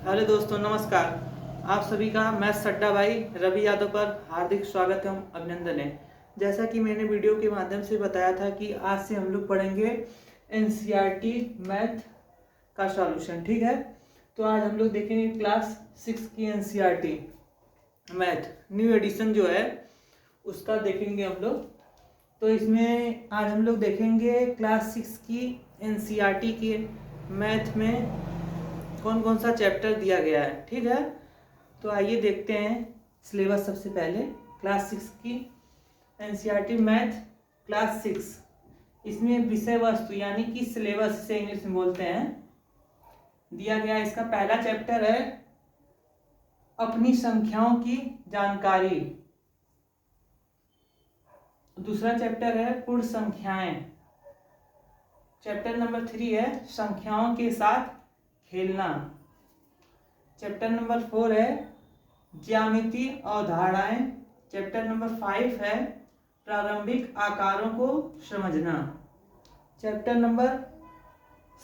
Hello दोस्तों, नमस्कार। आप सभी का मैथ्स अड्डा भाई रवि यादव पर हार्दिक स्वागत एवं अभिनंदन है। जैसा कि मैंने वीडियो के माध्यम से बताया था कि आज से हम लोग पढ़ेंगे एनसीईआरटी मैथ का सॉल्यूशन। ठीक है, तो आज हम लोग देखेंगे क्लास 6 की एनसीईआरटी मैथ न्यू एडिशन जो है उसका देखेंगे हम लोग। तो इसमें आज हम लोग देखेंगे क्लास 6 की एनसीईआरटी के मैथ में कौन कौन सा चैप्टर दिया गया है। ठीक है, तो आइए देखते हैं सिलेबस। सबसे पहले क्लास 6 की एनसीईआरटी मैथ क्लास 6, इसमें विषय वस्तु यानी कि सिलेबस से इंग्लिश में बोलते हैं, दिया गया। इसका पहला चैप्टर है अपनी संख्याओं की जानकारी, दूसरा चैप्टर है पूर्ण संख्याएं, चैप्टर नंबर 3 है संख्याओं के साथ खेलना, चैप्टर नंबर 4 है ज्यामितीय अवधारणाएं, चैप्टर नंबर 5 है प्रारंभिक आकारों को समझना, चैप्टर नंबर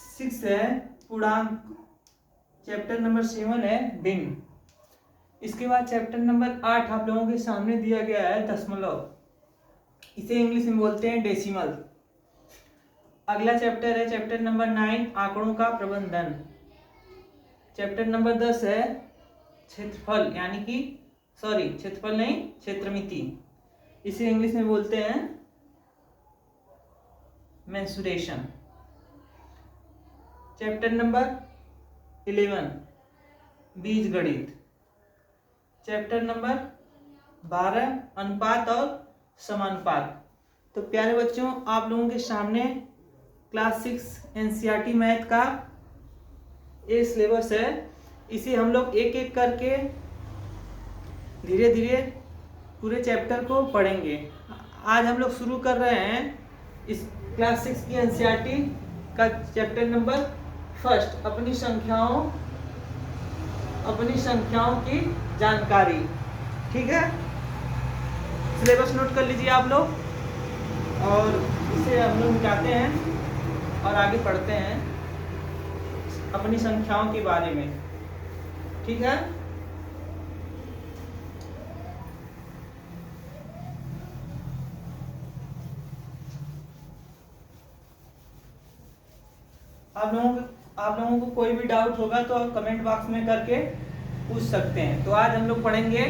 6 है पूर्णांक, चैप्टर नंबर 7 है भिन्न। इसके बाद चैप्टर नंबर 8 आप लोगों के सामने दिया गया है दशमलव, इसे इंग्लिश में बोलते हैं डेसिमल। अगला चैप्टर है चैप्टर नंबर 9 आंकड़ों का प्रबंधन, चैप्टर नंबर 10 है क्षेत्रफल यानी कि क्षेत्रफल नहीं, क्षेत्रमिति, इसे इंग्लिश में बोलते हैं मेंसुरेशन। चैप्टर नंबर 11 बीजगणित, चैप्टर नंबर 12 अनुपात और समानुपात। तो प्यारे बच्चों, आप लोगों के सामने क्लास 6 एनसीईआरटी मैथ का ये सिलेबस है। इसे हम लोग एक एक करके धीरे धीरे पूरे चैप्टर को पढ़ेंगे। आज हम लोग शुरू कर रहे हैं इस क्लास 6 की एनसीईआरटी का चैप्टर नंबर 1, अपनी संख्याओं की जानकारी। ठीक है, सिलेबस नोट कर लीजिए आप लोग, और इसे हम लोग मिटाते हैं और आगे पढ़ते हैं अपनी संख्याओं के बारे में। ठीक है, आप लोगों को कोई भी डाउट होगा तो आप कमेंट बॉक्स में करके पूछ सकते हैं। तो आज हम लोग पढ़ेंगे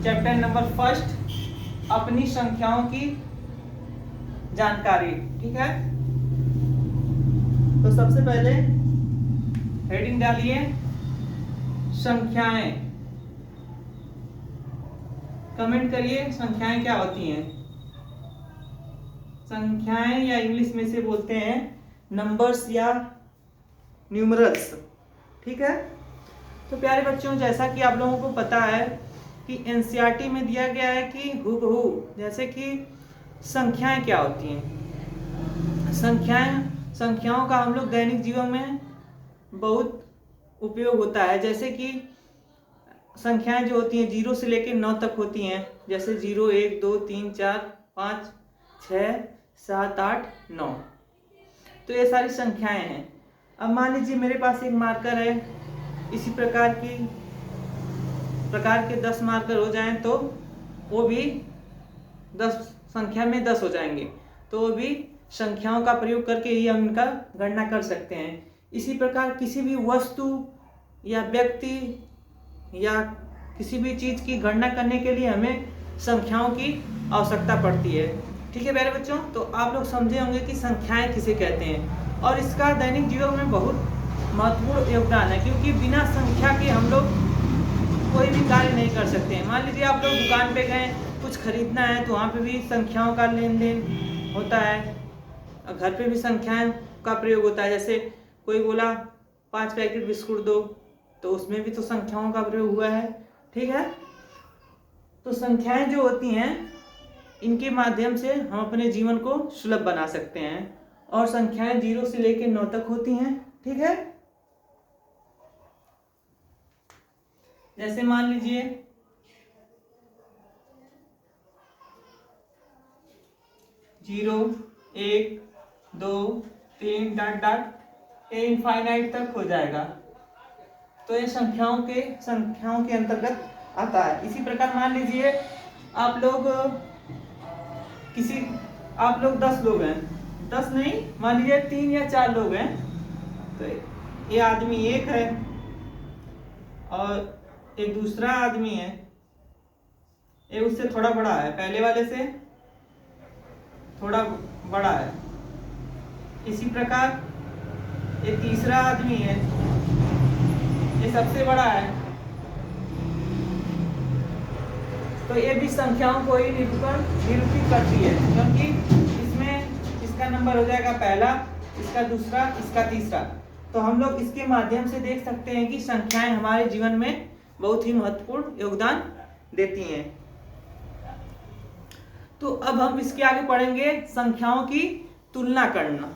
चैप्टर नंबर 1 अपनी संख्याओं की जानकारी। ठीक है, तो सबसे पहले हेडिंग डालिए संख्याएं, कमेंट करिए संख्याएं क्या होती हैं। संख्याएं या इंग्लिश में से बोलते हैं नंबर्स या न्यूमरल्स। ठीक है, तो प्यारे बच्चों, जैसा कि आप लोगों को पता है कि एनसीईआरटी में दिया गया है कि हुबहू जैसे कि संख्याएं क्या होती हैं। संख्याओं का हम लोग दैनिक जीवन में बहुत उपयोग होता है। जैसे कि संख्याएं जो होती हैं 0 से लेकर 9 तक होती हैं, जैसे 0, 1, 2, 3, 4, 5, 6, 7, 8, 9। तो ये सारी संख्याएं हैं। अब मान लीजिए मेरे पास एक मार्कर है, इसी प्रकार के 10 मार्कर हो जाएं तो वो भी 10 संख्या में 10 हो जाएंगे, तो वो भी संख्याओं का प्रयोग करके ही हम इनका गणना कर सकते हैं। इसी प्रकार किसी भी वस्तु या व्यक्ति या किसी भी चीज की गणना करने के लिए हमें संख्याओं की आवश्यकता पड़ती है। ठीक है प्यारे बच्चों, तो आप लोग समझे होंगे कि संख्याएं किसे कहते हैं, और इसका दैनिक जीवन में बहुत महत्वपूर्ण योगदान है, क्योंकि बिना संख्या के हम लोग कोई भी कार्य नहीं कर सकते हैं। मान लीजिए आप लोग दुकान पे गए, कुछ खरीदना है तो वहाँ पे भी संख्याओं का लेन देन होता है, और घर पे भी संख्याओं का प्रयोग होता है। जैसे कोई बोला 5 पैकेट बिस्कुट दो, तो उसमें भी तो संख्याओं का प्रयोग हुआ है। ठीक है, तो संख्याएं जो होती हैं इनके माध्यम से हम अपने जीवन को सुलभ बना सकते हैं, और संख्याएं 0 से लेकर 9 तक होती हैं। ठीक है, जैसे मान लीजिए 0, 1, 2, 3 डॉट डॉट, ये इनफाइनाइट तक हो जाएगा। तो ये संख्याओं के अंतर्गत आता है। इसी प्रकार मान लीजिए आप लोग 10 लोग हैं, 10 नहीं, मान लीजिए 3 या 4 लोग हैं, तो ये आदमी एक है और एक दूसरा आदमी है, ये उससे थोड़ा बड़ा है, पहले वाले से थोड़ा बड़ा है। इसी प्रकार ये तीसरा आदमी है, ये सबसे बड़ा है। तो ये भी संख्याओं को ही निरूपित करती है, क्योंकि इसमें इसका नंबर हो जाएगा पहला, इसका दूसरा, इसका तीसरा। तो हम लोग इसके माध्यम से देख सकते हैं कि संख्याएं हमारे जीवन में बहुत ही महत्वपूर्ण योगदान देती हैं। तो अब हम इसके आगे पढ़ेंगे संख्याओं की तुलना करना।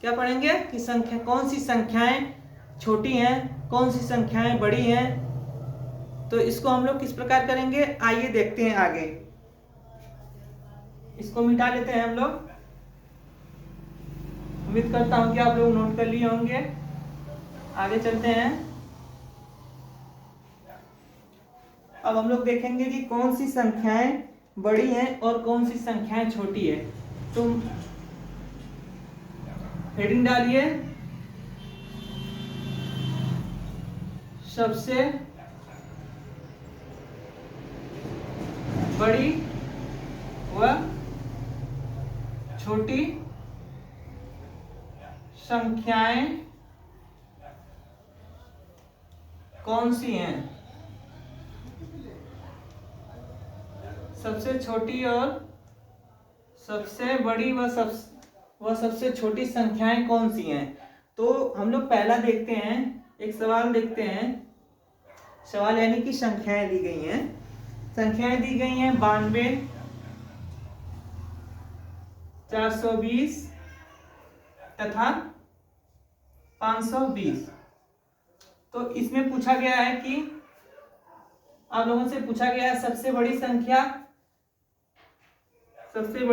क्या पढ़ेंगे कि कौन सी संख्याएं छोटी हैं, कौन सी संख्याएं बड़ी हैं। तो इसको हम लोग किस प्रकार करेंगे, आइए देखते हैं आगे। इसको मिटा लेते हैं हम लोग। उम्मीद करता हूं कि आप लोग नोट कर लिए होंगे। आगे चलते हैं। अब हम लोग देखेंगे कि कौन सी संख्याएं बड़ी हैं और कौन सी संख्याएं छोटी है। तो हेडिंग डालिए, सबसे बड़ी व छोटी संख्याएं कौन सी हैं। सबसे छोटी और सबसे बड़ी व सबसे छोटी संख्याएं कौन सी हैं। तो हम लोग पहला देखते हैं, एक सवाल देखते हैं। सवाल यानी कि संख्याएं दी गई हैं। संख्याएं दी गई हैं 92, 420 तथा 520। तो इसमें पूछा गया है कि आप लोगों से पूछा गया है सबसे बड़ी संख्या सबसे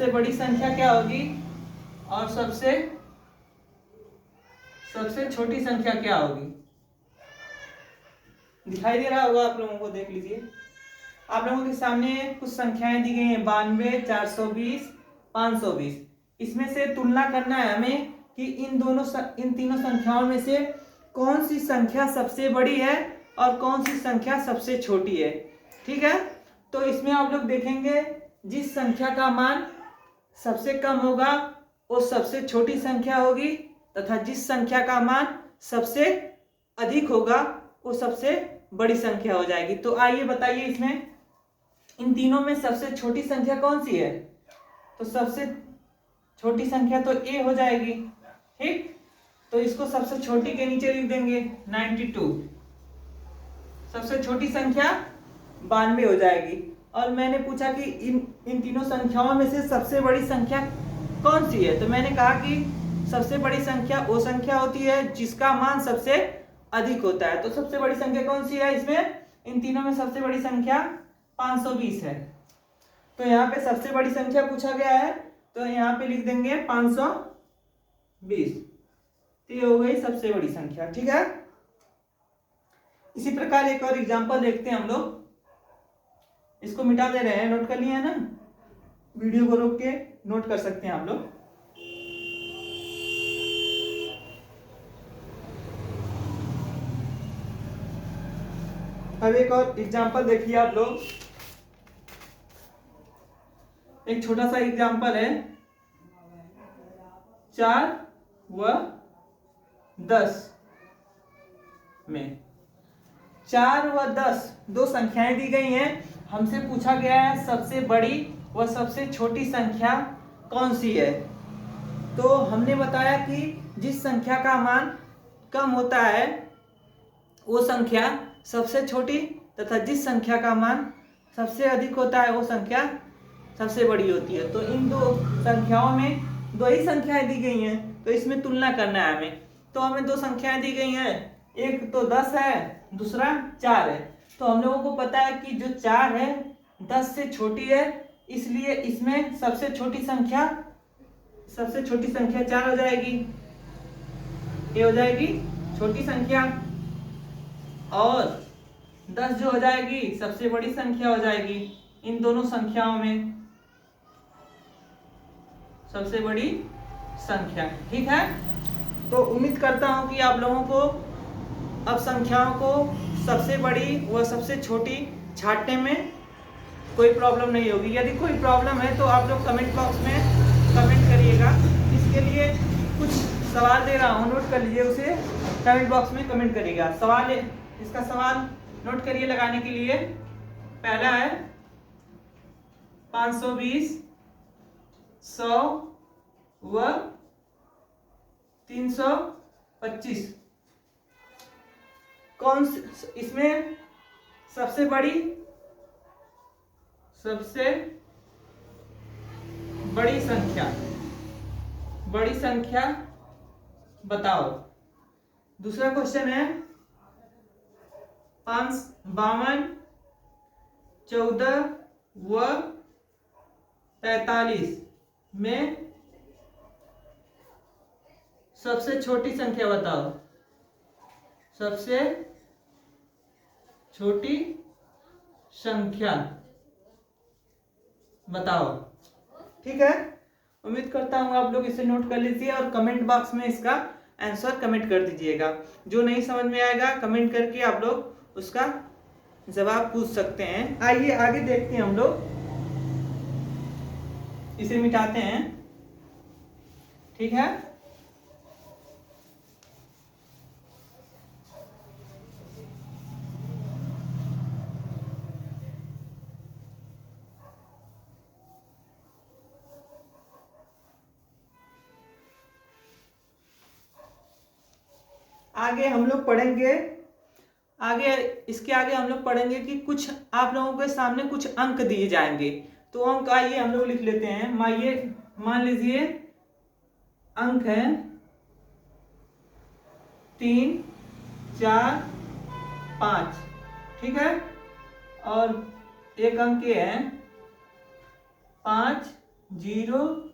बड़ी संख्या क्या होगी और सबसे छोटी संख्या क्या होगी। दिखाई दे रहा होगा आप लोगों को, देख लीजिए। आप लोगों के सामने कुछ संख्याएं दी गई हैं 92, 420, 520। इसमें से तुलना करना है हमें कि इन तीनों संख्याओं में से कौन सी संख्या सबसे बड़ी है और कौन सी संख्या सबसे छोटी है। ठीक है, तो इसमें आप लोग देखेंगे जिस संख्या का मान सबसे कम होगा वो सबसे छोटी संख्या होगी, तथा जिस संख्या का मान सबसे अधिक होगा वो सबसे बड़ी संख्या हो जाएगी। तो आइए बताइए, इसमें इन तीनों में सबसे छोटी संख्या कौन सी है। तो सबसे छोटी संख्या तो ए हो जाएगी। ठीक, तो इसको सबसे छोटी के नीचे लिख देंगे 92। सबसे छोटी संख्या 92 हो जाएगी। और मैंने पूछा कि इन तीनों संख्याओं में से सबसे बड़ी संख्या कौन सी है। तो मैंने कहा कि सबसे बड़ी संख्या वो संख्या होती है जिसका मान सबसे अधिक होता है। तो सबसे बड़ी संख्या कौन सी है, इसमें इन तीनों में सबसे बड़ी संख्या 520 है। तो यहाँ पे सबसे बड़ी संख्या पूछा गया है, तो यहाँ पे लिख देंगे 520। तो ये हो गई सबसे बड़ी संख्या। ठीक है, इसी प्रकार एक और एग्जांपल देखते हैं हम लोग। इसको मिटा दे रहे हैं, नोट कर लिए हैं ना, वीडियो को रोक के नोट कर सकते हैं आप लोग। अब एक और एग्जांपल देखिए आप लोग। एक छोटा सा एग्जांपल है 4 व 10 में। 4 व 10 दो संख्याएं दी गई हैं। हमसे पूछा गया है सबसे बड़ी व सबसे छोटी संख्या कौन सी है। तो हमने बताया कि जिस संख्या का मान कम होता है वो संख्या सबसे छोटी, तथा जिस संख्या का मान सबसे अधिक होता है वो संख्या सबसे बड़ी होती है। तो इन दो संख्याओं में दो ही संख्याएं दी गई हैं, तो इसमें तुलना करना है हमें। तो हमें दो संख्याएं दी गई हैं, एक तो 10 है, दूसरा 4 है। तो हम लोगों को पता है कि जो 4 है 10 से छोटी है, इसलिए इसमें सबसे छोटी संख्या सबसे छोटी संख्या 4 हो जाएगी, ये हो जाएगी छोटी संख्या, और 10 जो हो जाएगी सबसे बड़ी संख्या हो जाएगी इन दोनों संख्याओं में, सबसे बड़ी संख्या। ठीक है, तो उम्मीद करता हूं कि आप लोगों को अब संख्याओं को सबसे बड़ी व सबसे छोटी छांटने में कोई प्रॉब्लम नहीं होगी। यदि कोई प्रॉब्लम है तो आप लोग कमेंट बॉक्स में कमेंट करिएगा। इसके लिए कुछ सवाल दे रहा हूँ, नोट कर लीजिए, उसे कमेंट बॉक्स में कमेंट करिएगा। सवाल, इसका सवाल नोट करिए लगाने के लिए। पहला है 520, 100 व 325 कौन इसमें सबसे बड़ी संख्या बताओ। दूसरा क्वेश्चन है 52, 14 व 43 में सबसे छोटी संख्या बताओ, सबसे छोटी संख्या बताओ। ठीक है, उम्मीद करता हूँ आप लोग इसे नोट कर लीजिए और कमेंट बॉक्स में इसका आंसर कमेंट कर दीजिएगा। जो नहीं समझ में आएगा कमेंट करके आप लोग उसका जवाब पूछ सकते हैं। आइए आगे देखते हैं, हम लोग इसे मिटाते हैं। ठीक है, आगे हम लोग पढ़ेंगे, इसके आगे हम लोग पढ़ेंगे कि कुछ आप लोगों के सामने कुछ अंक दिए जाएंगे। तो अंक आइए हम लोग लिख लेते हैं। मान लीजिए अंक है 3, 4, 5। ठीक है, और एक अंक ये है 5, 0,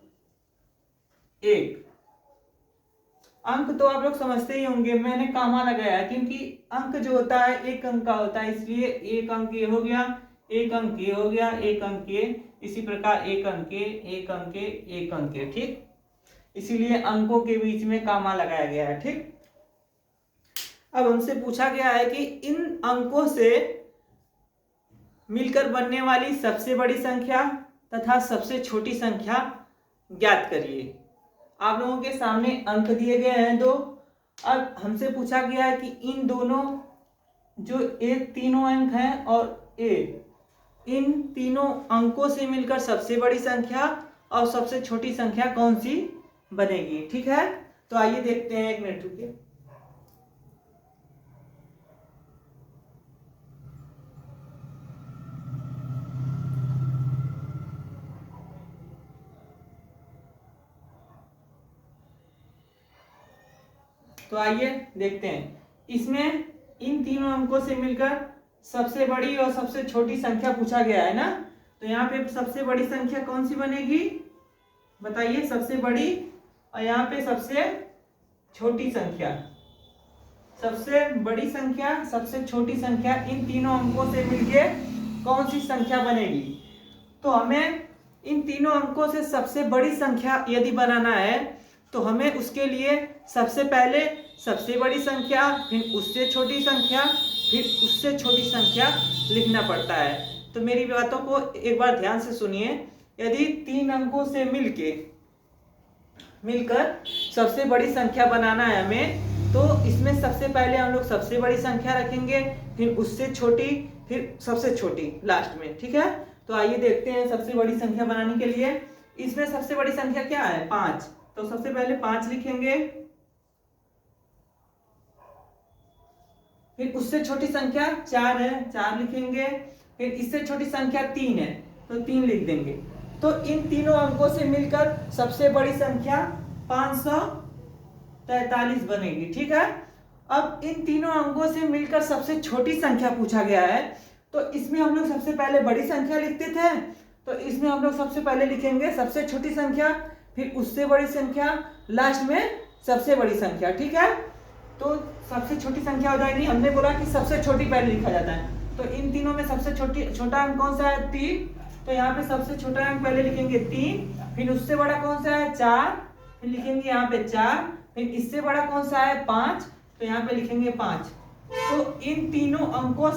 1। अंक तो आप लोग समझते ही होंगे, मैंने कामा लगाया है क्योंकि अंक जो होता है एक अंक का होता है, इसलिए एक अंक ये हो गया, एक अंक ये हो गया, एक अंक ये, इसी प्रकार एक अंक ये, एक अंक ये, एक अंक ये। ठीक, इसीलिए अंकों के बीच में कामा लगाया गया है। ठीक, अब हमसे पूछा गया है कि इन अंकों से मिलकर बनने वाली सबसे बड़ी संख्या तथा सबसे छोटी संख्या ज्ञात करिए। आप लोगों के सामने अंक दिए गए हैं दो। अब हमसे पूछा गया है कि इन दोनों जो तीनों अंक हैं और इन तीनों अंकों से मिलकर सबसे बड़ी संख्या और सबसे छोटी संख्या कौन सी बनेगी। ठीक है, तो आइए देखते हैं, 1 मिनट रुकिए। तो आइए देखते हैं, इसमें इन तीनों अंकों से मिलकर सबसे बड़ी और सबसे छोटी संख्या पूछा गया है ना। तो यहाँ पे सबसे बड़ी संख्या कौन सी बनेगी बताइए, सबसे बड़ी, और यहाँ पे सबसे छोटी संख्या। सबसे बड़ी संख्या, सबसे छोटी संख्या, इन तीनों अंकों से मिलके कौन सी संख्या बनेगी। तो हमें इन तीनों अंकों से सबसे बड़ी संख्या यदि बनाना है तो हमें उसके लिए सबसे पहले सबसे बड़ी संख्या, फिर उससे छोटी संख्या, फिर उससे छोटी संख्या लिखना पड़ता है। तो मेरी बातों को एक बार ध्यान से सुनिए। यदि 3 अंकों से मिलकर सबसे बड़ी संख्या बनाना है हमें, तो इसमें सबसे पहले हम लोग सबसे बड़ी संख्या रखेंगे, फिर उससे छोटी, फिर सबसे छोटी लास्ट में। ठीक है, तो आइए देखते हैं सबसे बड़ी संख्या बनाने के लिए। इसमें सबसे बड़ी संख्या क्या है, 5। तो सबसे पहले 5 लिखेंगे, फिर उससे छोटी संख्या 4 है, 4 लिखेंगे, फिर इससे छोटी संख्या 3 है तो 3 लिख देंगे। तो इन तीनों अंकों से मिलकर सबसे बड़ी संख्या 543 बनेगी। ठीक है, अब इन तीनों अंकों से मिलकर सबसे छोटी संख्या पूछा गया है, तो इसमें हम लोग सबसे पहले बड़ी संख्या लिखते थे, तो इसमें हम लोग सबसे पहले लिखेंगे सबसे छोटी संख्या, फिर उससे बड़ी संख्या, लास्ट में सबसे बड़ी संख्या। ठीक है, तो सबसे छोटी संख्या हो जाएगी। हमने बोला कि सबसे छोटी पहले लिखा जाता है, तो इन तीनों में सबसे छोटा अंक कौन सा है? 3। तो यहाँ पे सबसे छोटा अंक पहले लिखेंगे 3, फिर उससे बड़ा कौन सा है? 4, फिर लिखेंगे यहाँ पे 4, फिर इससे बड़ा कौन सा है? 5, तो यहाँ पे लिखेंगे 5। तो इन तीनों अंकों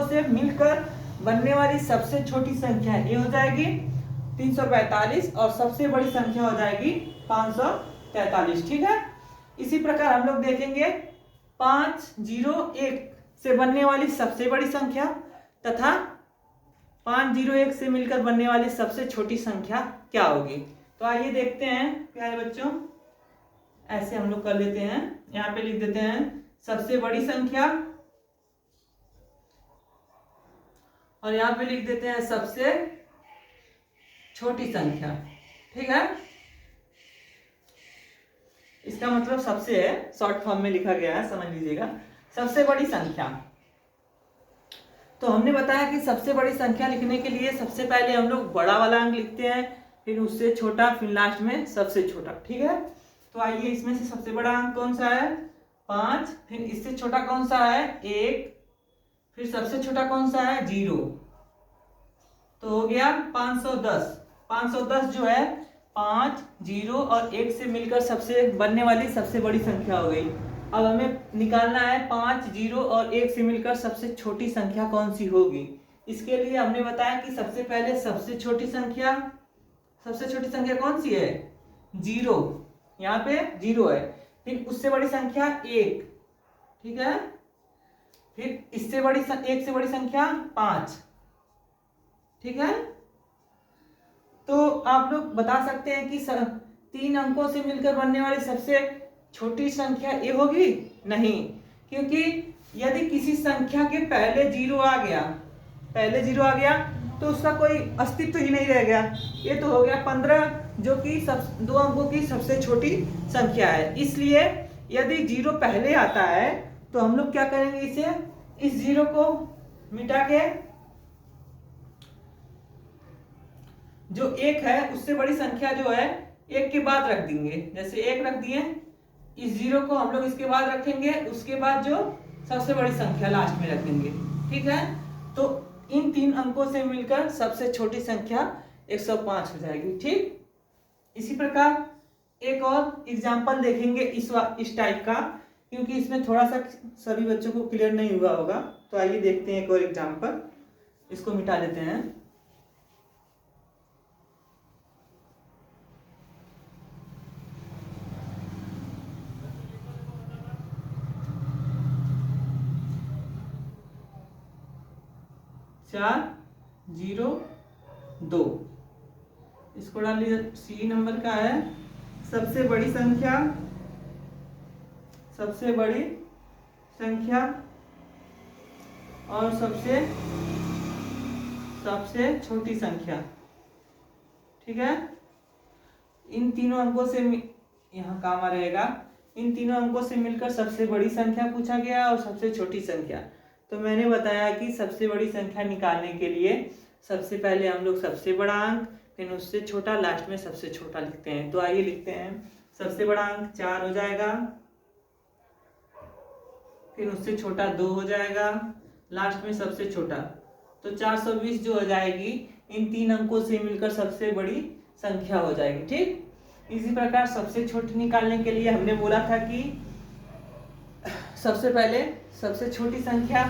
से मिलकर बनने वाली सबसे छोटी संख्या ये हो जाएगी 345 और सबसे बड़ी संख्या हो जाएगी 543। ठीक है, इसी प्रकार हम लोग देखेंगे 501 से बनने वाली सबसे बड़ी संख्या तथा 501 से मिलकर बनने वाली सबसे छोटी संख्या क्या होगी। तो आइए देखते हैं प्यारे बच्चों, ऐसे हम लोग कर लेते हैं। यहाँ पे लिख देते हैं सबसे बड़ी संख्या और यहाँ पे लिख देते हैं सबसे छोटी संख्या। ठीक है, इसका मतलब सबसे है, शॉर्ट फॉर्म में लिखा गया है, समझ लीजिएगा। सबसे बड़ी संख्या, तो हमने बताया कि सबसे बड़ी संख्या लिखने के लिए सबसे पहले हम लोग बड़ा वाला अंक लिखते हैं, फिर उससे छोटा, फिर लास्ट में सबसे छोटा। ठीक है, तो आइए इसमें से सबसे बड़ा अंक कौन सा है? 5, फिर इससे छोटा कौन सा है? 1, फिर सबसे छोटा कौन सा है? 0। तो हो गया 510। 510 जो है 5, 0 और 1 से मिलकर सबसे बनने वाली सबसे बड़ी संख्या हो गई। अब हमें निकालना है 5, 0 और 1 से मिलकर सबसे छोटी संख्या कौन सी होगी। इसके लिए हमने बताया कि सबसे पहले सबसे छोटी संख्या कौन सी है? 0, यहाँ पे 0 है। फिर उससे बड़ी संख्या 1, ठीक है, फिर इससे बड़ी 1 से बड़ी संख्या 5। ठीक है, तो आप लोग बता सकते हैं कि 3 अंकों से मिलकर बनने वाली सबसे छोटी संख्या ये होगी? नहीं, क्योंकि यदि किसी संख्या के पहले 0 आ गया तो उसका कोई अस्तित्व ही नहीं रह गया। ये तो हो गया 15, जो कि 2 अंकों की सबसे छोटी संख्या है। इसलिए यदि 0 पहले आता है तो हम लोग क्या करेंगे, इस 0 को मिटा के जो 1 है उससे बड़ी संख्या जो है 1 के बाद रख देंगे। जैसे 1 रख दिए, इस 0 को हम लोग इसके बाद रखेंगे, उसके बाद जो सबसे बड़ी संख्या लास्ट में रखेंगे। ठीक है, तो इन 3 अंकों से मिलकर सबसे छोटी संख्या 105 हो जाएगी। ठीक, इसी प्रकार एक और एग्जाम्पल देखेंगे इस टाइप का, क्योंकि इसमें थोड़ा सा सभी बच्चों को क्लियर नहीं हुआ होगा। तो आइए देखते हैं एक और एग्जाम्पल, इसको मिटा देते हैं। चार 0 2, इसको डाल लीजिए। सी नंबर का है सबसे बड़ी संख्या और सबसे छोटी संख्या। ठीक है, इन तीनों अंकों से यहाँ काम आ रहेगा। इन तीनों अंकों से मिलकर सबसे बड़ी संख्या पूछा गया और सबसे छोटी संख्या। तो मैंने बताया कि सबसे बड़ी संख्या निकालने के लिए सबसे पहले हम लोग सबसे बड़ा अंक, फिर उससे छोटा, लास्ट में सबसे छोटा लिखते हैं। तो आइए लिखते हैं। सबसे बड़ा अंक 4 हो जाएगा, फिर उससे छोटा 2 हो जाएगा, लास्ट में सबसे छोटा। तो 420 जो हो जाएगी इन 3 अंकों से मिलकर सबसे बड़ी संख्या हो जाएगी। ठीक, इसी प्रकार सबसे छोटी निकालने के लिए हमने बोला था कि सबसे पहले सबसे छोटी संख्या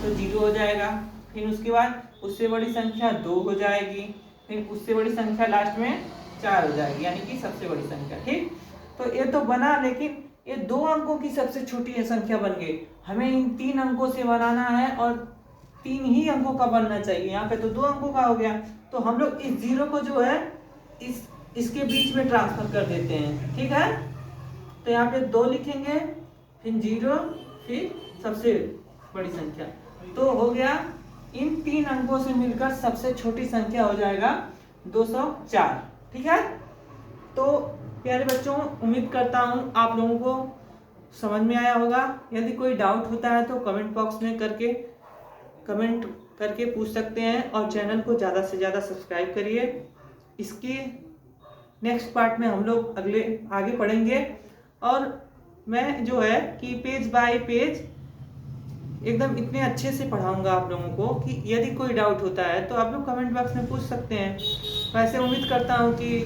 तो 0 हो जाएगा, फिर उसके बाद उससे बड़ी संख्या 2 हो जाएगी, फिर उससे बड़ी संख्या लास्ट में 4 हो जाएगी, यानी कि सबसे बड़ी संख्या। ठीक, तो ये तो बना, लेकिन ये 2 अंकों की सबसे छोटी संख्या बन गई। हमें इन 3 अंकों से बनाना है और 3 ही अंकों का बनना चाहिए। यहाँ पे तो 2 अंकों का हो गया, तो हम लोग इस 0 को जो है इसके बीच में ट्रांसफर कर देते हैं। ठीक है, तो यहाँ पे 2 लिखेंगे, फिर 0, फिर सबसे बड़ी संख्या। तो हो गया इन 3 अंकों से मिलकर सबसे छोटी संख्या हो जाएगा 204। ठीक है, तो प्यारे बच्चों, उम्मीद करता हूँ आप लोगों को समझ में आया होगा। यदि कोई डाउट होता है तो कमेंट बॉक्स में कमेंट करके पूछ सकते हैं और चैनल को ज़्यादा से ज़्यादा सब्सक्राइब करिए। इसकी नेक्स्ट पार्ट में हम लोग आगे पढ़ेंगे। और मैं जो है कि पेज बाय पेज एकदम इतने अच्छे से पढ़ाऊंगा आप लोगों को कि यदि कोई डाउट होता है तो आप लोग कमेंट बॉक्स में पूछ सकते हैं। वैसे उम्मीद करता हूँ कि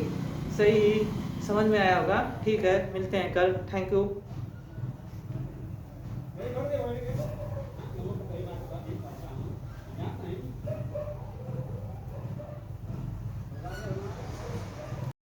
सही समझ में आया होगा। ठीक है, मिलते हैं कल। Thank you.